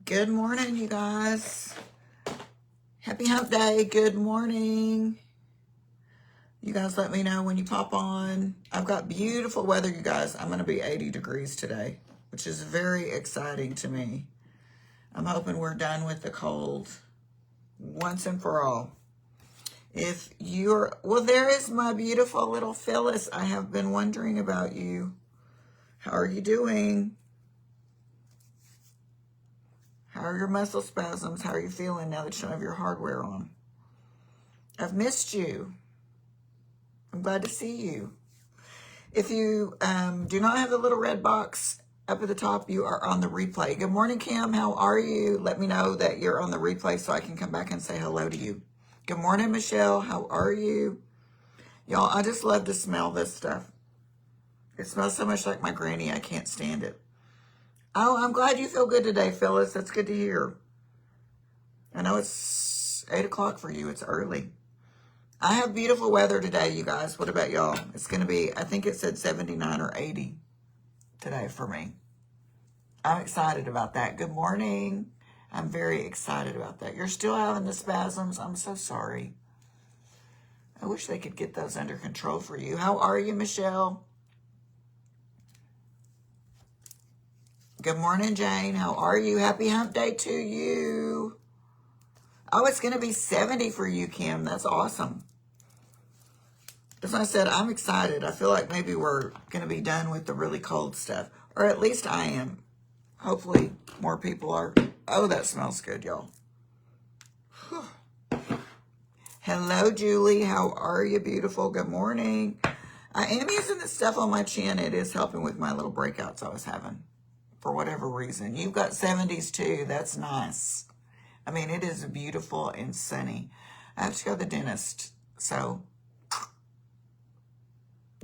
Good morning, you guys. Happy hump day. Good morning. You guys let me know when you pop on. I've got beautiful weather, you guys. I'm going to be 80 degrees today, which is very exciting to me. I'm hoping we're done with the cold once and for all. If you're, well, there is my beautiful little Phyllis. I have been wondering about you. How are you doing? How are your muscle spasms? How are you feeling now that you don't have your hardware on? I've missed you. I'm glad to see you. If you do not have the little red box up at the top, you are on the replay. Good morning, Kim. How are you? Let me know that you're on the replay so I can come back and say hello to you. Good morning, Michelle. How are you? Y'all, I just love to smell this stuff. It smells so much like my granny, I can't stand it. Oh, I'm glad you feel good today, Phyllis. That's good to hear. I know it's 8 o'clock for you. It's early. I have beautiful weather today, you guys. What about y'all? It's going to be, I think it said 79 or 80 today for me. I'm excited about that. Good morning. I'm very excited about that. You're still having the spasms. I'm so sorry. I wish they could get those under control for you. How are you, Michelle? Good morning, Jane. How are you? Happy hump day to you. Oh, it's going to be 70 for you, Kim. That's awesome. As I said, I'm excited. I feel like maybe we're going to be done with the really cold stuff. Or at least I am. Hopefully more people are. Oh, that smells good, y'all. Hello, Julie. How are you, beautiful? Good morning. I am using this stuff on my chin. It is helping with my little breakouts I was having for whatever reason. You've got 70s too. That's nice. I mean, it is beautiful and sunny. I have to go to the dentist. So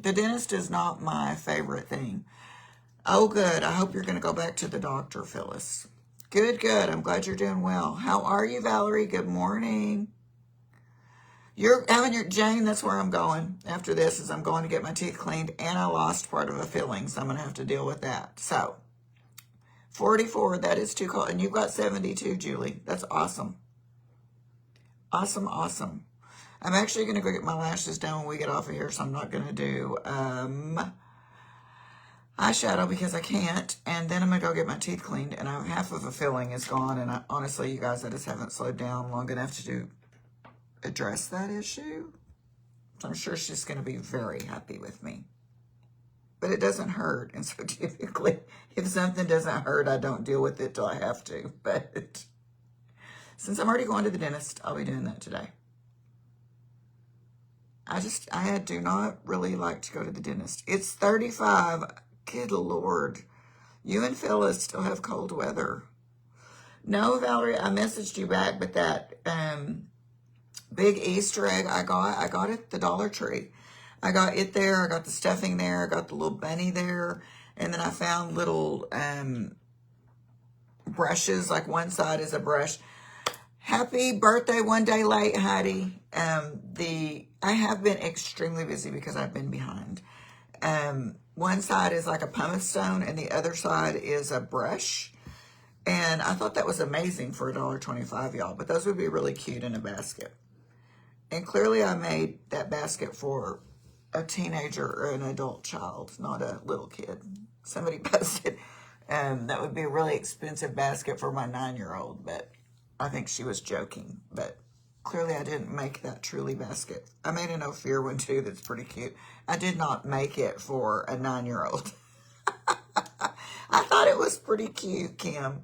the dentist is not my favorite thing. Oh, good. I hope you're going to go back to the doctor, Phyllis. Good, good. I'm glad you're doing well. How are you, Valerie? Good morning. You're having your, Jane, that's where I'm going after this, is I'm going to get my teeth cleaned, and I lost part of a filling, so I'm going to have to deal with that. So 44, that is too cold. And you've got 72, Julie. That's awesome. Awesome, awesome. I'm actually going to go get my lashes done when we get off of here, so I'm not going to do eyeshadow because I can't. And then I'm going to go get my teeth cleaned, and half of a filling is gone. And honestly, you guys, I just haven't slowed down long enough to address that issue. So I'm sure she's going to be very happy with me. But it doesn't hurt. And so typically, if something doesn't hurt, I don't deal with it till I have to. But since I'm already going to the dentist, I'll be doing that today. I do not really like to go to the dentist. It's 35. Good Lord. You and Phyllis still have cold weather. No, Valerie, I messaged you back, but that big Easter egg I got it at the Dollar Tree. I got it there. I got the stuffing there. I got the little bunny there. And then I found little brushes. Like one side is a brush. Happy birthday, one day late, Heidi. I have been extremely busy because I've been behind. One side is like a pumice stone and the other side is a brush. And I thought that was amazing for $1.25, y'all. But those would be really cute in a basket. And clearly I made that basket for a teenager or an adult child, not a little kid. Somebody posted that would be a really expensive basket for my 9-year-old, but I think she was joking. But clearly I didn't make that truly basket. I made an Ofir one too that's pretty cute. I did not make it for a 9-year-old. I thought it was pretty cute, Kim.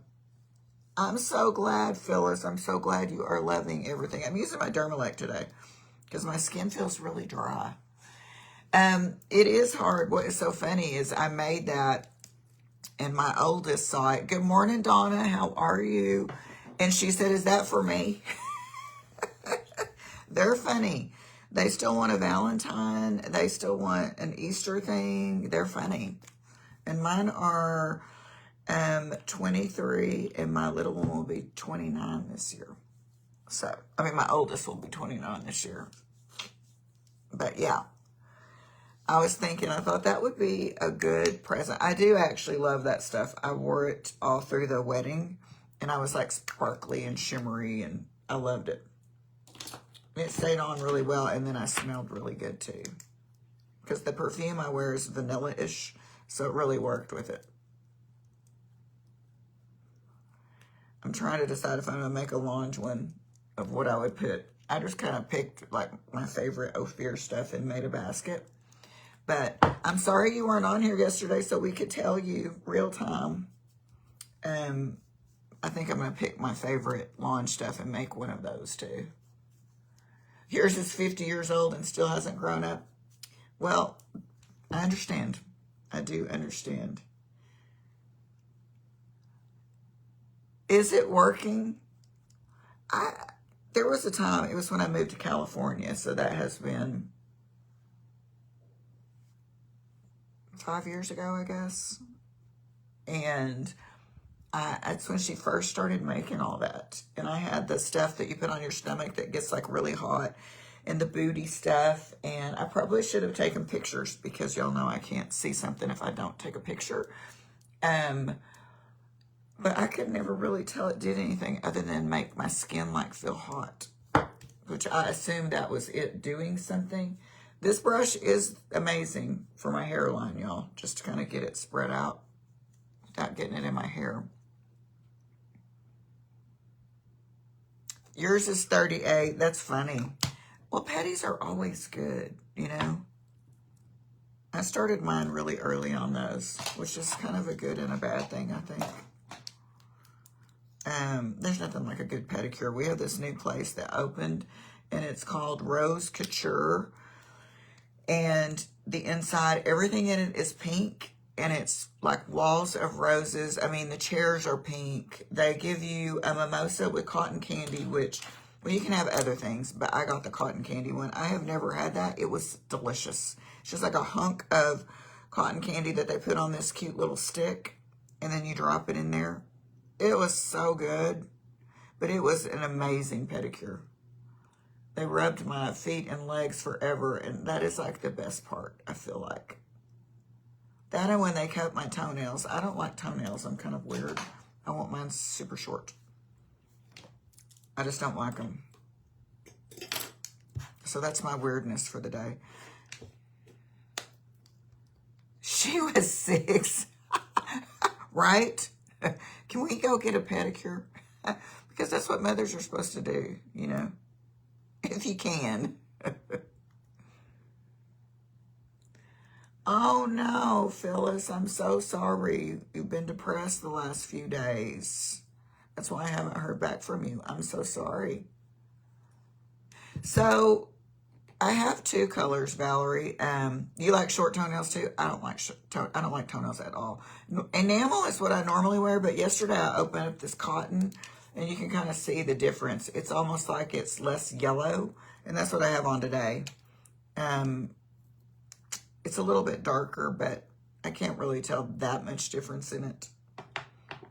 I'm so glad, Phyllis. I'm so glad you are loving everything. I'm using my Dermalect today because my skin feels really dry. It is hard. What is so funny is I made that in my oldest site. Good morning, Donna. How are you? And she said, is that for me? They're funny. They still want a Valentine. They still want an Easter thing. They're funny. And mine are 23, and my little one will be 29 this year. So, I mean, my oldest will be 29 this year. But yeah, I was thinking, I thought that would be a good present. I do actually love that stuff. I wore it all through the wedding, And I was like sparkly and shimmery, and I loved it. It stayed on really well, and then I smelled really good too. Because the perfume I wear is vanilla-ish, so it really worked with it. I'm trying to decide if I'm going to make a Lange one of what I would put. I just kind of picked like my favorite Ofir stuff and made a basket. But I'm sorry you weren't on here yesterday so we could tell you real time. I think I'm going to pick my favorite Lange stuff and make one of those too. Yours is 50 years old and still hasn't grown up. Well, I understand. I do understand. Is it working? There was a time, it was when I moved to California, so that has been 5 years ago, I guess. And that's when she first started making all that. And I had the stuff that you put on your stomach that gets like really hot, and the booty stuff. And I probably should have taken pictures because y'all know I can't see something if I don't take a picture. But I could never really tell it did anything other than make my skin like feel hot, which I assumed that was it doing something. This brush is amazing for my hairline, y'all, just to kind of get it spread out without getting it in my hair. Yours is 38. That's funny. Well, petties are always good, you know. I started mine really early on those, which is kind of a good and a bad thing, I think. There's nothing like a good pedicure. We have this new place that opened, and it's called Rose Couture. And the inside, everything in it is pink, and it's like walls of roses. I mean, the chairs are pink. They give you a mimosa with cotton candy, which, well, you can have other things, but I got the cotton candy one. I have never had that. It was delicious. It's just like a hunk of cotton candy that they put on this cute little stick, and then you drop it in there. It was so good, but it was an amazing pedicure. They rubbed my feet and legs forever, and that is like the best part, I feel like. That and when they cut my toenails. I don't like toenails. I'm kind of weird. I want mine super short. I just don't like them. So that's my weirdness for the day. She was 6. Right? Can we go get a pedicure? Because that's what mothers are supposed to do, you know? If you can. Oh no, Phyllis, I'm so sorry. You've been depressed the last few days. That's why I haven't heard back from you. I'm so sorry. So, I have 2 colors, Valerie. You like short toenails too? I don't like toenails at all. Enamel is what I normally wear, but yesterday I opened up this cotton, and you can kind of see the difference. It's almost like it's less yellow, and that's what I have on today. It's a little bit darker, but I can't really tell that much difference in it.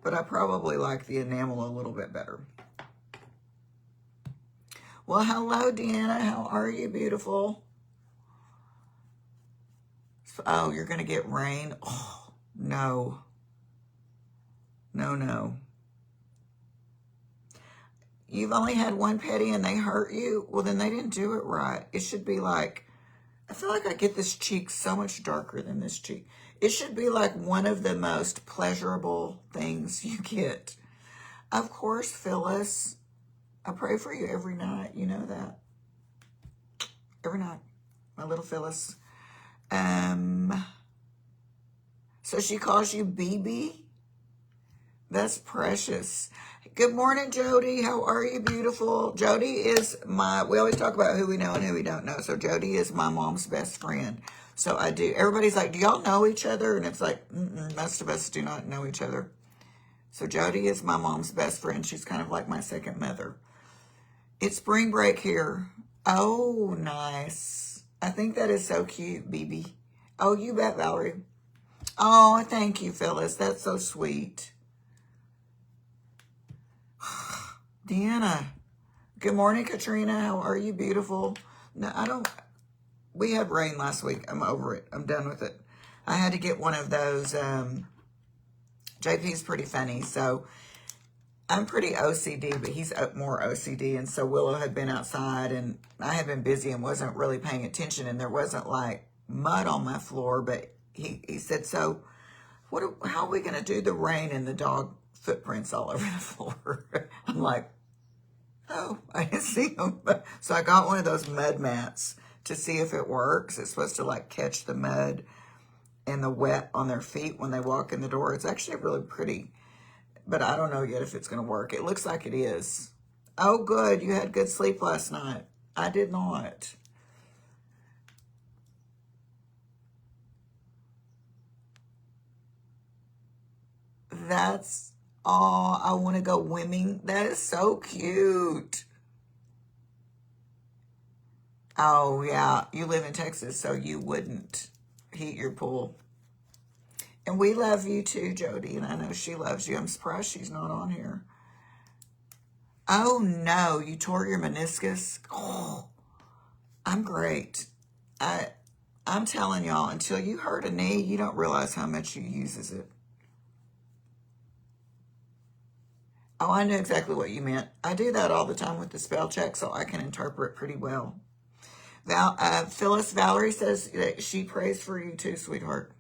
But I probably like the enamel a little bit better. Well, hello, Deanna. How are you, beautiful? Oh, you're going to get rain? Oh, no. No, no. You've only had one petty and they hurt you? Well, then they didn't do it right. It should be like, I feel like I get this cheek so much darker than this cheek. It should be like one of the most pleasurable things you get. Of course, Phyllis. I pray for you every night. You know that. Every night. My little Phyllis. So she calls you BB? That's precious. Good morning, Jody. How are you, beautiful? Jody is we always talk about who we know and who we don't know. So Jody is my mom's best friend. So everybody's like, do y'all know each other? And it's like, most of us do not know each other. So Jody is my mom's best friend. She's kind of like my second mother. It's spring break here. Oh, nice. I think that is so cute, BB. Oh, you bet, Valerie. Oh, thank you, Phyllis. That's so sweet. Deanna. Good morning, Katrina. How are you, beautiful? No, we had rain last week. I'm over it. I'm done with it. I had to get one of those. JP's pretty funny, so I'm pretty OCD, but he's more OCD. And so Willow had been outside and I had been busy and wasn't really paying attention. And there wasn't like mud on my floor, but he said, so how are we going to do the rain and the dog footprints all over the floor? I'm like, oh, I didn't see them. So I got one of those mud mats to see if it works. It's supposed to like catch the mud and the wet on their feet when they walk in the door. It's actually really pretty, but I don't know yet if it's going to work. It looks like it is. Oh, good. You had good sleep last night. I did not. That's all. I want to go swimming. That is so cute. Oh, yeah. You live in Texas, so you wouldn't heat your pool. And we love you too, Jody, and I know she loves you. I'm surprised she's not on here. Oh, no. You tore your meniscus? Oh, I'm great. I'm telling y'all, until you hurt a knee, you don't realize how much you uses it. Oh, I knew exactly what you meant. I do that all the time with the spell check, so I can interpret pretty well. Phyllis Valerie says that she prays for you too, sweetheart.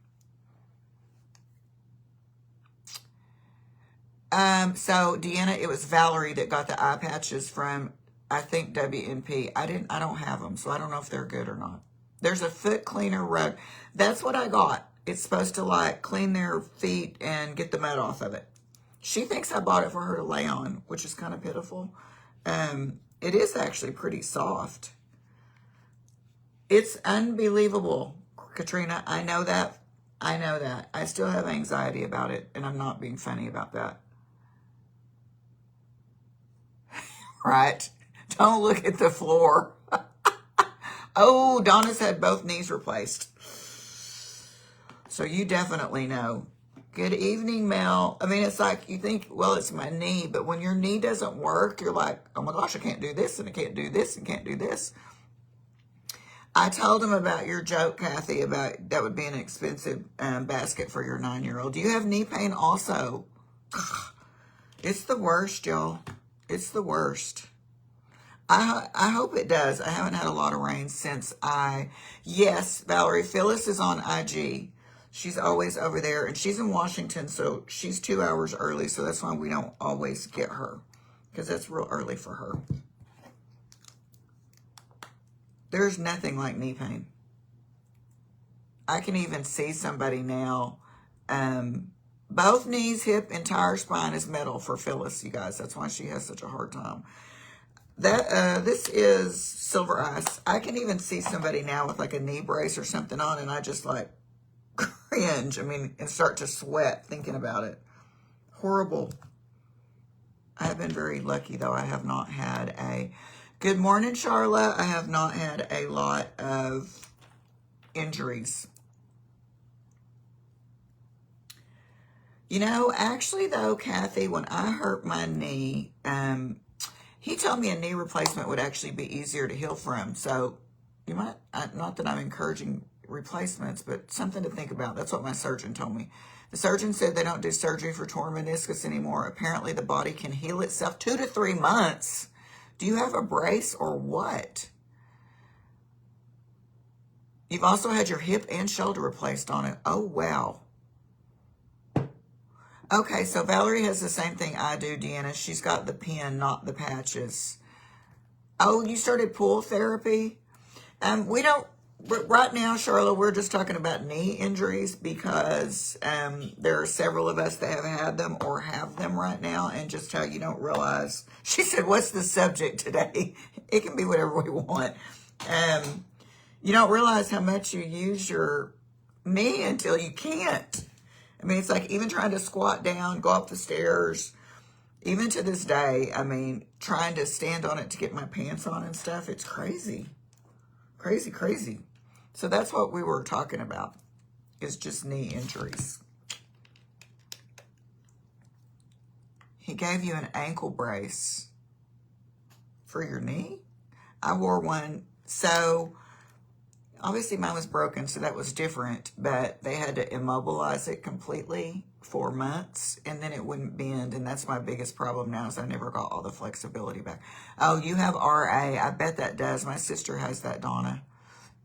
So Deanna, it was Valerie that got the eye patches from, I think, WNP. I don't have them, so I don't know if they're good or not. There's a foot cleaner rug. That's what I got. It's supposed to like clean their feet and get the mud off of it. She thinks I bought it for her to lay on, which is kind of pitiful. It is actually pretty soft. It's unbelievable, Katrina. I know that. I know that. I still have anxiety about it, and I'm not being funny about that. Right? Don't look at the floor. Oh, Donna's had both knees replaced. So you definitely know. Good evening, Mel. I mean, it's like you think, well, it's my knee, but when your knee doesn't work, you're like, oh my gosh, I can't do this, and I can't do this, and can't do this. I told him about your joke, Kathy, about that would be an expensive basket for your 9-year-old. Do you have knee pain also? It's the worst, y'all. It's the worst. I hope it does. I haven't had a lot of rain since yes, Valerie, Phyllis is on IG. She's always over there, and she's in Washington, so she's 2 hours early, so that's why we don't always get her, because that's real early for her. There's nothing like knee pain. I can even see somebody now. Both knees, hip, entire spine is metal for Phyllis, you guys. That's why she has such a hard time. This is Silver Ice. I can even see somebody now with like a knee brace or something on, and I just like cringe. I mean, and start to sweat thinking about it. Horrible. I have been very lucky, though. I have not had a... Good morning, Charlotte. I have not had a lot of injuries. You know, actually, though, Kathy, when I hurt my knee, he told me a knee replacement would actually be easier to heal from. So you might, not that I'm encouraging replacements, but something to think about. That's what my surgeon told me. The surgeon said they don't do surgery for torn meniscus anymore. Apparently the body can heal itself 2 to 3 months. Do you have a brace or what? You've also had your hip and shoulder replaced on it. Oh, wow. Okay, so Valerie has the same thing I do, Deanna. She's got the pin, not the patches. Oh, you started pool therapy? We don't, right now, Charlotte, we're just talking about knee injuries because there are several of us that have had them or have them right now, and just how you don't realize. She said, what's the subject today? It can be whatever we want. You don't realize how much you use your knee until you can't. I mean, it's like even trying to squat down, go up the stairs, even to this day, I mean, trying to stand on it to get my pants on and stuff, it's crazy. Crazy, crazy. So that's what we were talking about, is just knee injuries. He gave you an ankle brace for your knee? I wore one, so obviously mine was broken, so that was different, but they had to immobilize it completely. 4 months, and then it wouldn't bend, and that's my biggest problem now is I never got all the flexibility back. Oh, you have RA. I bet that does. My sister has that, Donna.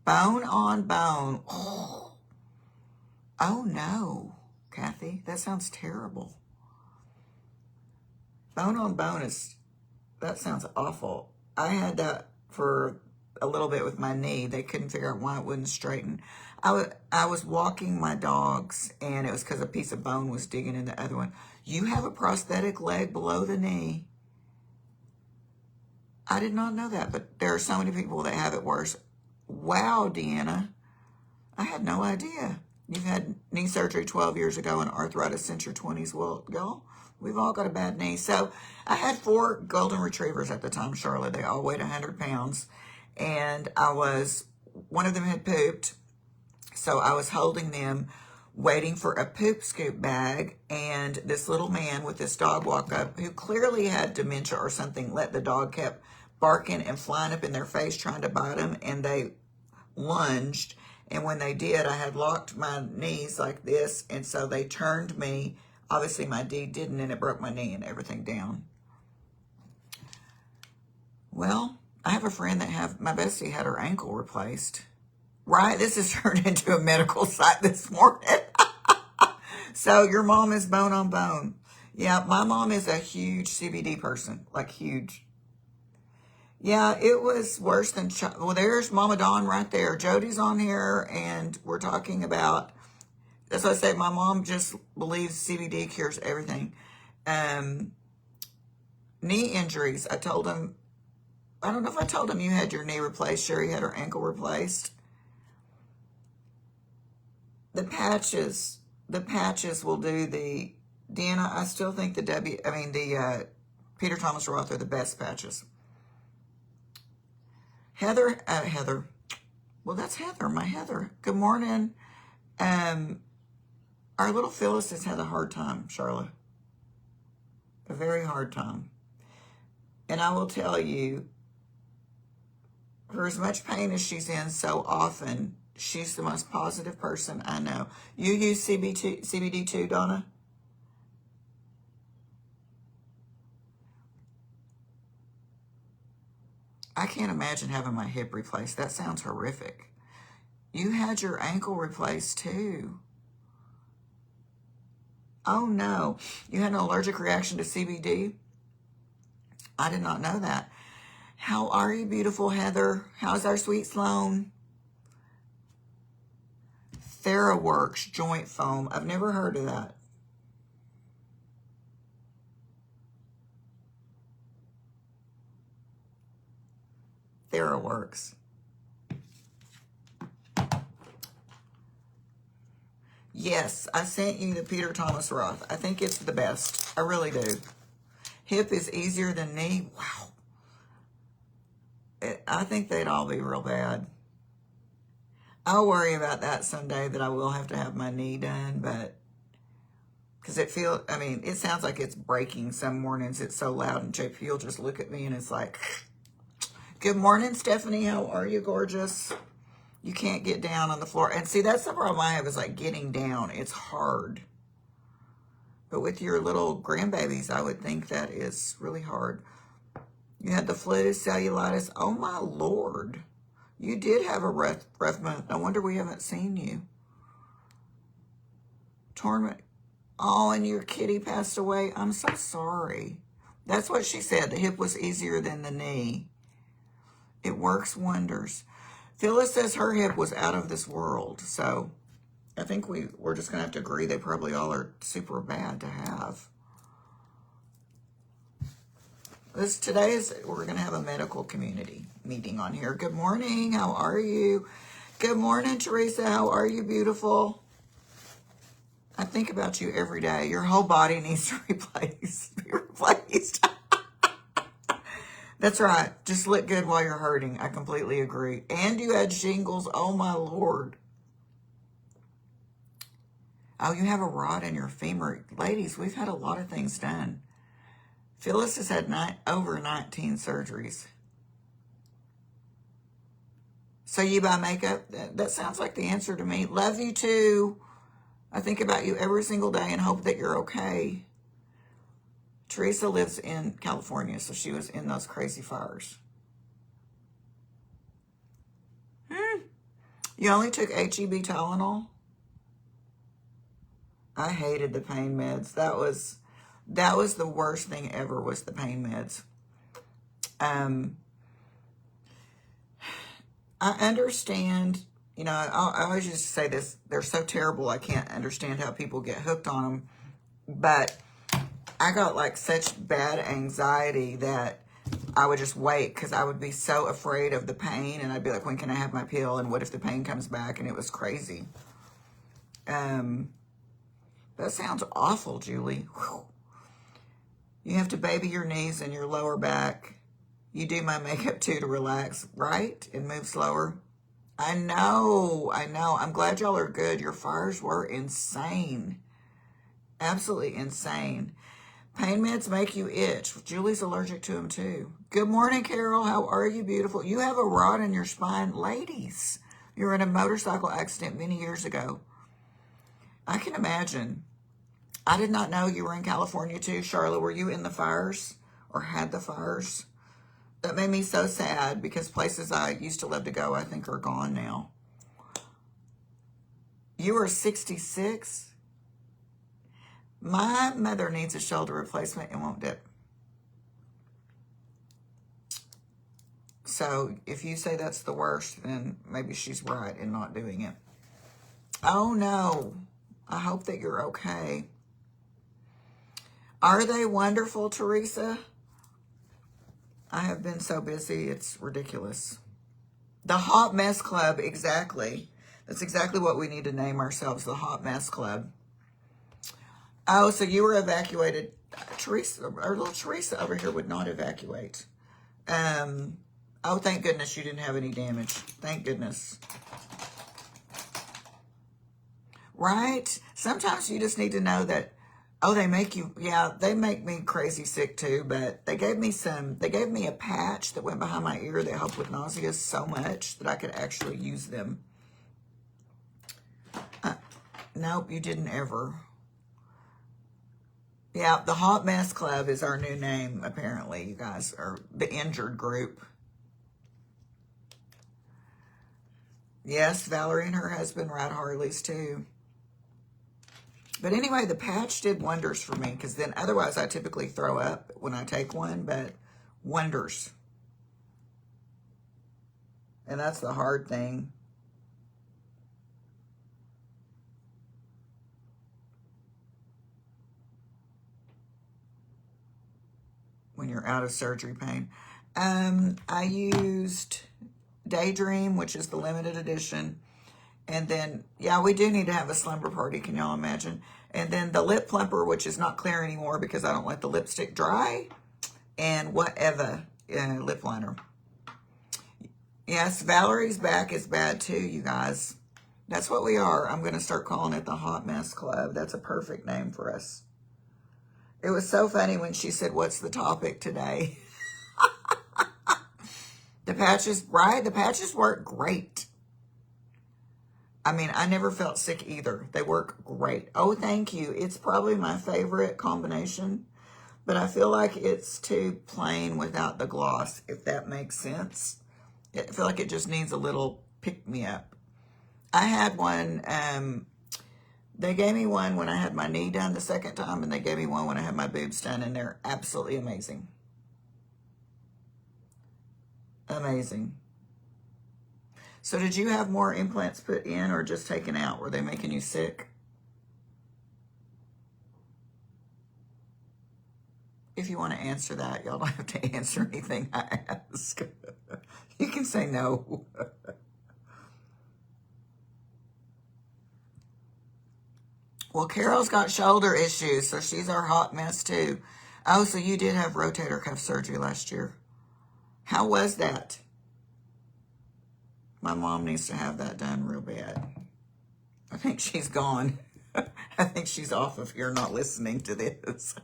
Bone on bone. Oh no, Kathy, that sounds terrible. Bone on bone that sounds awful. I had that for a little bit with my knee. They couldn't figure out why it wouldn't straighten. I was walking my dogs, and it was because a piece of bone was digging in the other one. You have a prosthetic leg below the knee. I did not know that, but there are so many people that have it worse. Wow, Deanna. I had no idea. You've had knee surgery 12 years ago and arthritis since your 20s. Well, y'all, we've all got a bad knee. So I had 4 golden retrievers at the time, Charlotte. They all weighed 100 pounds. And one of them had pooped. So I was holding them, waiting for a poop scoop bag. And this little man with this dog walked up, who clearly had dementia or something, let the dog kept barking and flying up in their face, trying to bite them. And they lunged. And when they did, I had locked my knees like this, and so they turned me. Obviously, my D didn't, and it broke my knee and everything down. Well, I have a friend my bestie had her ankle replaced. Right? This has turned into a medical site this morning. So your mom is bone on bone. Yeah, my mom is a huge CBD person, like huge. Yeah, it was worse than... Well, there's Mama Dawn right there. Jody's on here, and we're talking about... As I say, my mom just believes CBD cures everything. Knee injuries. I told him... I don't know if I told him you had your knee replaced. Sherry had her ankle replaced. The patches will do the... Deanna, I still think the Peter Thomas Roth are the best patches. Heather, well, that's Heather, my Heather. Good morning. Our little Phyllis has had a hard time, Charlotte. A very hard time. And I will tell you, for as much pain as she's in so often, she's the most positive person I know. You use CBD too, Donna? I can't imagine having my hip replaced. That sounds horrific. You had your ankle replaced too. Oh no. You had an allergic reaction to CBD? I did not know that. How are you, beautiful Heather? How's our sweet Sloan? TheraWorks joint foam. I've never heard of that. TheraWorks. Yes, I sent you the Peter Thomas Roth. I think it's the best. I really do. Hip is easier than knee. Wow. I think they'd all be real bad. I'll worry about that someday, that I will have to have my knee done, but because it sounds like it's breaking some mornings. It's so loud, and JP will just look at me and it's like... Good morning, Stephanie. How are you, gorgeous? You can't get down on the floor. And see, that's the problem I have, is like getting down. It's hard. But with your little grandbabies, I would think that is really hard. You had the flu, cellulitis. Oh, my Lord. You did have a rough month. No wonder we haven't seen you. Torment. Oh, and your kitty passed away. I'm so sorry. That's what she said. The hip was easier than the knee. It works wonders. Phyllis says her hip was out of this world. So I think we're just going to have to agree they probably all are super bad to have. We're going to have a medical community meeting on here. Good morning. How are you? Good morning, Teresa. How are you, beautiful? I think about you every day. Your whole body needs to be replaced. That's right. Just look good while you're hurting. I completely agree. And you had shingles. Oh, my Lord. Oh, you have a rod in your femur. Ladies, we've had a lot of things done. Phyllis has had over 19 surgeries. So you buy makeup? That sounds like the answer to me. Love you too. I think about you every single day and hope that you're okay. Teresa lives in California, so she was in those crazy fires. You only took HEB Tylenol? I hated the pain meds. That was the worst thing ever, was the pain meds. I understand, you know, I always used to say this, they're so terrible, I can't understand how people get hooked on them. But I got like such bad anxiety that I would just wait, because I would be so afraid of the pain, and I'd be like, when can I have my pill? And what if the pain comes back? And it was crazy. That sounds awful, Julie. Whew. You have to baby your knees and your lower back. You do my makeup too to relax, right? And move slower. I know. I'm glad y'all are good. Your fires were insane. Absolutely insane. Pain meds make you itch. Julie's allergic to them too. Good morning, Carol. How are you, beautiful? You have a rod in your spine. Ladies, you were in a motorcycle accident many years ago. I can imagine. I did not know you were in California too. Charlotte, were you in the fires or had the fires? That made me so sad, because places I used to love to go, I think, are gone now. You were 66? My mother needs a shoulder replacement and won't dip. So if you say that's the worst, then maybe she's right in not doing it. Oh no. I hope that you're okay. Are they wonderful, Teresa? I have been so busy, it's ridiculous. The Hot Mess Club, exactly. That's exactly what we need to name ourselves, the Hot Mess Club. Oh, so you were evacuated. Teresa, our little Teresa over here would not evacuate. Oh, thank goodness you didn't have any damage. Thank goodness. Right? Sometimes you just need to know that, oh, they make you, yeah, they make me crazy sick too, but they gave me a patch that went behind my ear that helped with nausea so much that I could actually use them. Nope, you didn't ever. Yeah, the Hot Mess Club is our new name, apparently. You guys are the injured group. Yes, Valerie and her husband ride Harleys too. But anyway, the patch did wonders for me, because then otherwise I typically throw up when I take one, but wonders. And that's the hard thing. When you're out of surgery pain. I used Daydream, which is the limited edition. And then, yeah, we do need to have a slumber party. Can y'all imagine? And then the lip plumper, which is not clear anymore because I don't let the lipstick dry. And whatever, lip liner. Yes, Valerie's back is bad too, you guys. That's what we are. I'm going to start calling it the Hot Mess Club. That's a perfect name for us. It was so funny when she said, what's the topic today? The patches, right? The patches work great. I mean, I never felt sick either. They work great. Oh, thank you. It's probably my favorite combination, but I feel like it's too plain without the gloss, if that makes sense. I feel like it just needs a little pick-me-up. I had one, they gave me one when I had my knee done the second time, and they gave me one when I had my boobs done, and they're absolutely amazing. Amazing. So did you have more implants put in or just taken out? Were they making you sick? If you want to answer that, y'all don't have to answer anything I ask. You can say no. Well, Carol's got shoulder issues, so she's our hot mess too. Oh, so you did have rotator cuff surgery last year. How was that? My mom needs to have that done real bad. I think she's gone. I think she's off of here not listening to this.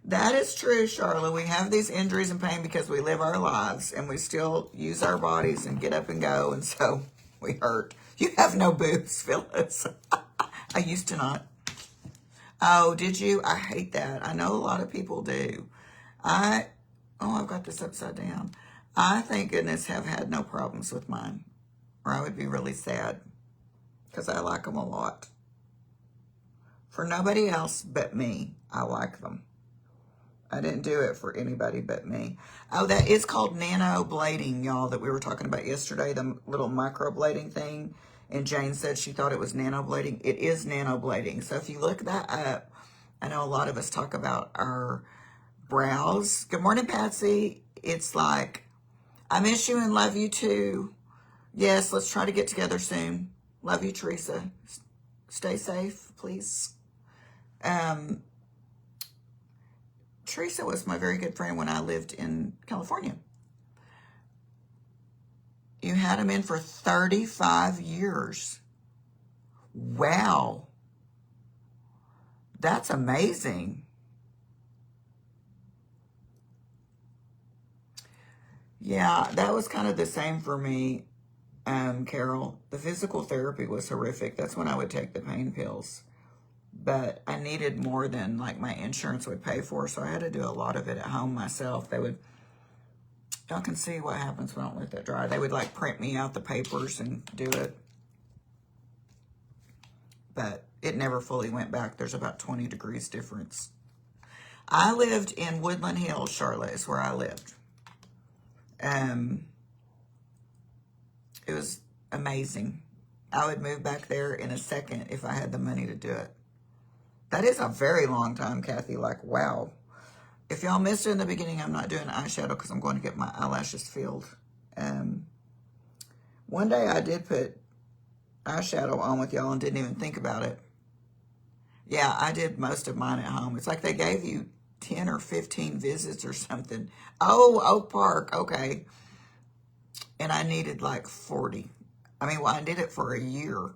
That is true, Charlotte. We have these injuries and pain because we live our lives and we still use our bodies and get up and go, and so we hurt. You have no boobs, Phyllis. I used to not. Oh, did you? I hate that. I know a lot of people do. I've got this upside down. I, thank goodness, have had no problems with mine, or I would be really sad because I like them a lot. For nobody else but me, I like them. I didn't do it for anybody but me. Oh, that is called nano blading, y'all, that we were talking about yesterday, the little micro blading thing. And Jane said she thought it was nano blading. It is nano blading. So if you look that up, I know a lot of us talk about our brows. Good morning, Patsy. It's like, I miss you and love you too. Yes, let's try to get together soon. Love you, Teresa. Stay safe, please. Teresa was my very good friend when I lived in California. You had him in for 35 years. Wow. That's amazing. Yeah, that was kind of the same for me, Carol. The physical therapy was horrific. That's when I would take the pain pills. But I needed more than like my insurance would pay for, so I had to do a lot of it at home myself. Y'all can see what happens when I don't let that dry. They would like print me out the papers and do it. But it never fully went back. There's about 20 degrees difference. I lived in Woodland Hills, Charlotte is where I lived. It was amazing. I would move back there in a second if I had the money to do it. That is a very long time, Kathy. Like, wow. If y'all missed it in the beginning, I'm not doing eyeshadow because I'm going to get my eyelashes filled. One day I did put eyeshadow on with y'all and didn't even think about it. Yeah, I did most of mine at home. It's like they gave you 10 or 15 visits or something. Oh, Oak Park. Okay. And I needed like 40. I did it for a year.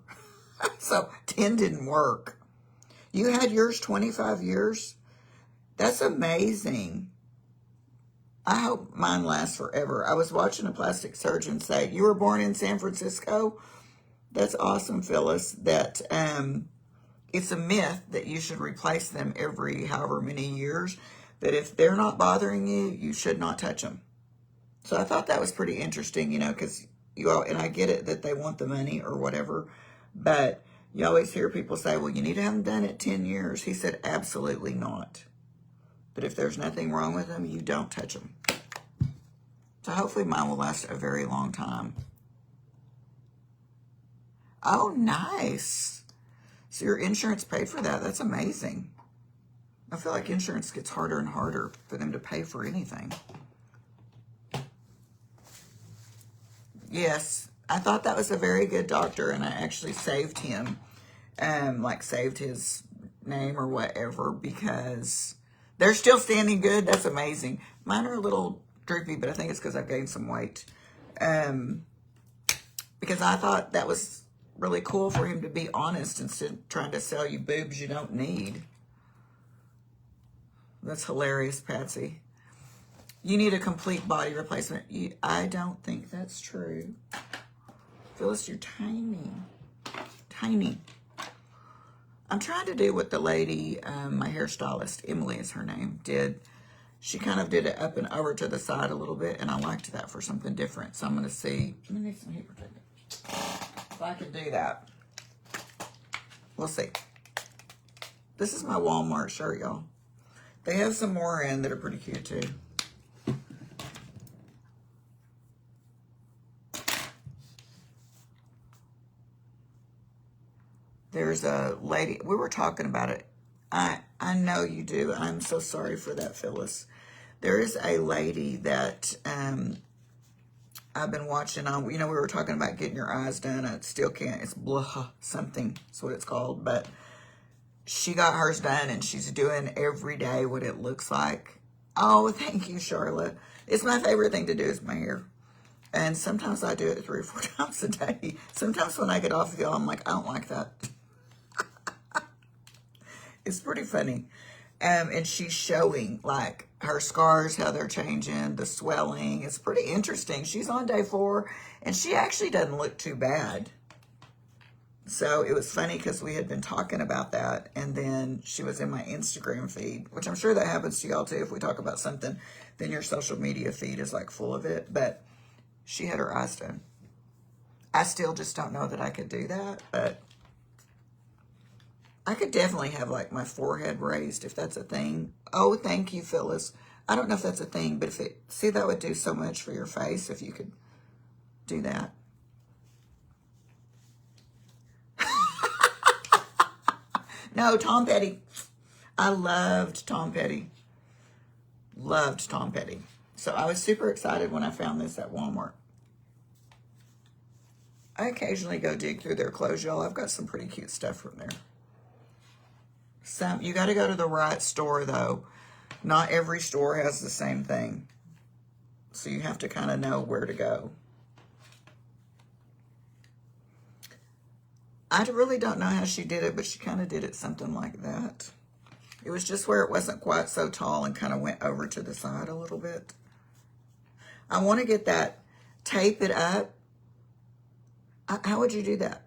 So 10 didn't work. You had yours 25 years? That's amazing. I hope mine lasts forever. I was watching a plastic surgeon say, you were born in San Francisco? That's awesome, Phyllis. That it's a myth that you should replace them every however many years. That if they're not bothering you, you should not touch them. So I thought that was pretty interesting, because you all, and I get it that they want the money or whatever, but you always hear people say, well, you need to have them done at 10 years. He said, absolutely not. But if there's nothing wrong with them, you don't touch them. So hopefully mine will last a very long time. Oh, nice. So your insurance paid for that. That's amazing. I feel like insurance gets harder and harder for them to pay for anything. Yes, I thought that was a very good doctor, and I actually saved him, saved his name or whatever, because they're still standing good. That's amazing. Mine are a little droopy, but I think it's because I've gained some weight. Because I thought that was really cool for him to be honest instead of trying to sell you boobs you don't need. That's hilarious, Patsy. You need a complete body replacement. I don't think that's true. Phyllis, you're tiny. Tiny. I'm trying to do what the lady, my hairstylist, Emily is her name, did. She kind of did it up and over to the side a little bit, and I liked that for something different. So I'm going to see. Let me need some heat protector. If I can do that. We'll see. This is my Walmart shirt, y'all. They have some more in that are pretty cute, too. There's a lady, we were talking about it. I know you do. I'm so sorry for that, Phyllis. There is a lady that I've been watching on, we were talking about getting your eyes done. I still can't, it's blah, something, that's what it's called. But she got hers done, and she's doing every day what it looks like. Oh, thank you, Charlotte. It's my favorite thing to do is my hair. And sometimes I do it 3 or 4 times a day. Sometimes when I get off of y'all, I'm like, I don't like that. It's pretty funny. And she's showing like her scars, how they're changing, the swelling. It's pretty interesting. She's on day 4, and she actually doesn't look too bad. So it was funny because we had been talking about that, and then she was in my Instagram feed, which I'm sure that happens to y'all too. If we talk about something, then your social media feed is like full of it. But she had her eyes done. I still just don't know that I could do that, but I could definitely have like my forehead raised if that's a thing. Oh, thank you, Phyllis. I don't know if that's a thing, but see, that would do so much for your face if you could do that. No, Tom Petty. I loved Tom Petty. Loved Tom Petty. So I was super excited when I found this at Walmart. I occasionally go dig through their clothes, y'all. I've got some pretty cute stuff from there. You got to go to the right store, though. Not every store has the same thing. So you have to kind of know where to go. I really don't know how she did it, but she kind of did it something like that. It was just where it wasn't quite so tall and kind of went over to the side a little bit. I want to get that, tape it up. How would you do that?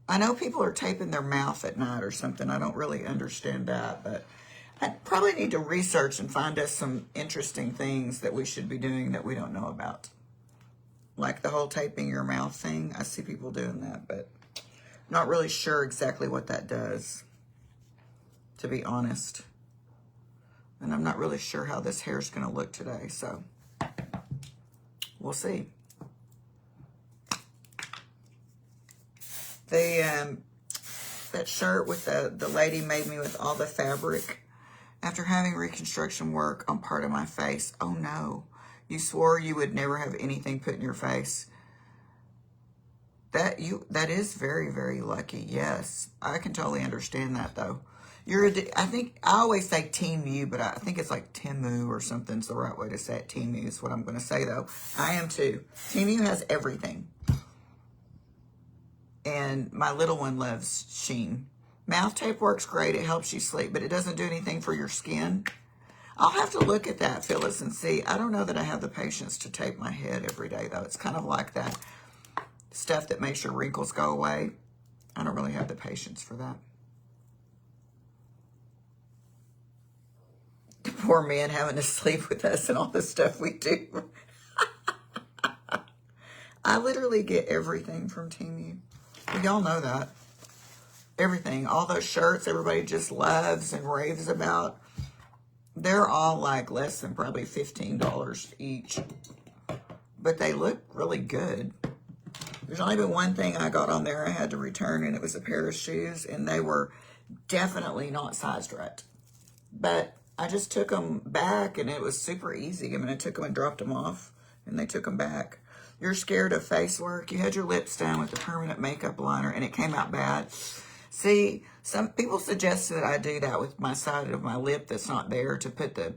I know people are taping their mouth at night or something. I don't really understand that, but I probably need to research and find us some interesting things that we should be doing that we don't know about. Like the whole taping your mouth thing. I see people doing that, but not really sure exactly what that does, to be honest. And I'm not really sure how this hair is going to look today, so we'll see. That shirt with the lady made me with all the fabric after having reconstruction work on part of my face. Oh no, you swore you would never have anything put in your face. That is very, very lucky. Yes, I can totally understand that though. I think I always say Temu, but I think it's like Temu or something's the right way to say it. Temu is what I'm going to say though. I am too. Temu has everything. And my little one loves Sheen. Mouth tape works great. It helps you sleep, but it doesn't do anything for your skin. I'll have to look at that, Phyllis, and see. I don't know that I have the patience to tape my head every day, though. It's kind of like that stuff that makes your wrinkles go away. I don't really have the patience for that. The poor man having to sleep with us and all the stuff we do. I literally get everything from Temu. Y'all know that. Everything. All those shirts everybody just loves and raves about. They're all like less than probably $15 each. But they look really good. There's only been one thing I got on there I had to return, and it was a pair of shoes, and they were definitely not sized right. But I just took them back, and it was super easy. I mean, I took them and dropped them off, and they took them back. You're scared of face work. You had your lips done with the permanent makeup liner, and it came out bad. See, some people suggested that I do that with my side of my lip that's not there to put the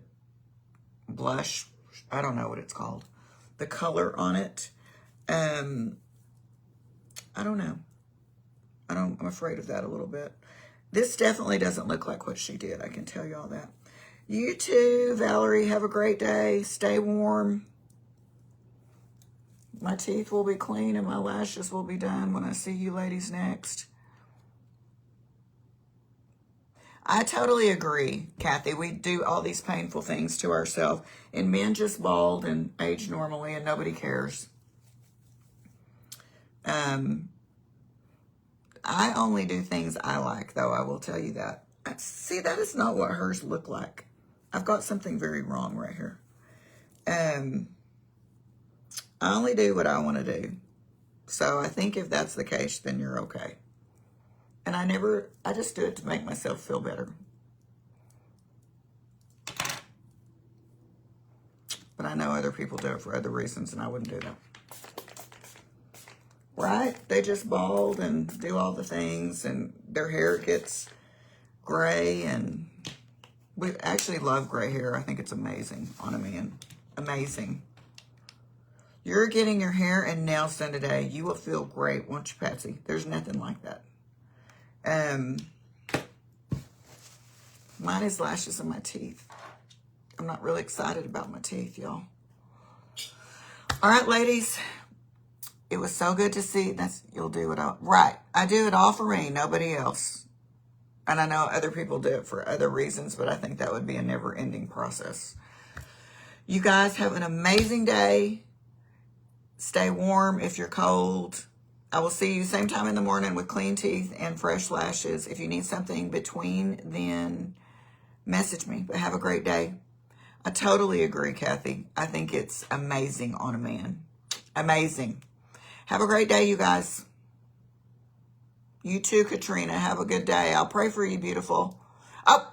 blush, I don't know what it's called, the color on it. I don't know. I'm afraid of that a little bit. This definitely doesn't look like what she did. I can tell you all that. You too, Valerie. Have a great day. Stay warm. My teeth will be clean and my lashes will be done when I see you ladies next. I totally agree, Kathy. We do all these painful things to ourselves. And men just bald and age normally and nobody cares. I only do things I like, though. I will tell you that. See, that is not what hers look like. I've got something very wrong right here. I only do what I want to do. So I think if that's the case, then you're okay. And I just do it to make myself feel better. But I know other people do it for other reasons, and I wouldn't do that. Right? They just bald and do all the things, and their hair gets gray, and we actually love gray hair. I think it's amazing on a man. Amazing. You're getting your hair and nails done today. You will feel great, won't you, Patsy? There's nothing like that. Mine is lashes in my teeth. I'm not really excited about my teeth, y'all. All right, ladies. It was so good to see. You'll do it all. Right. I do it all for me, nobody else. And I know other people do it for other reasons, but I think that would be a never-ending process. You guys have an amazing day. Stay warm if you're cold. I will see you same time in the morning with clean teeth and fresh lashes. If you need something between then, message me. But have a great day. I totally agree, Kathy. I think it's amazing on a man. Amazing. Have a great day, you guys. You too, Katrina. Have a good day. I'll pray for you, beautiful. Oh,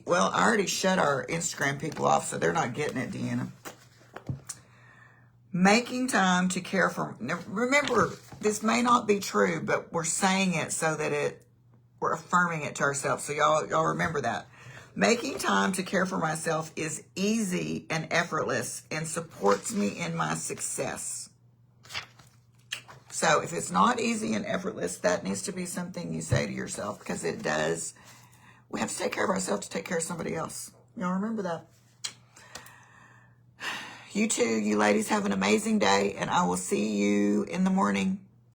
well, I already shut our Instagram people off, so they're not getting it, Deanna. Making time to care for... Now, remember, this may not be true, but we're saying it so that we're affirming it to ourselves. So y'all remember that. Making time to care for myself is easy and effortless and supports me in my success. So if it's not easy and effortless, that needs to be something you say to yourself, because it does. We have to take care of ourselves to take care of somebody else. Y'all remember that. You too, you ladies, have an amazing day, and I will see you in the morning.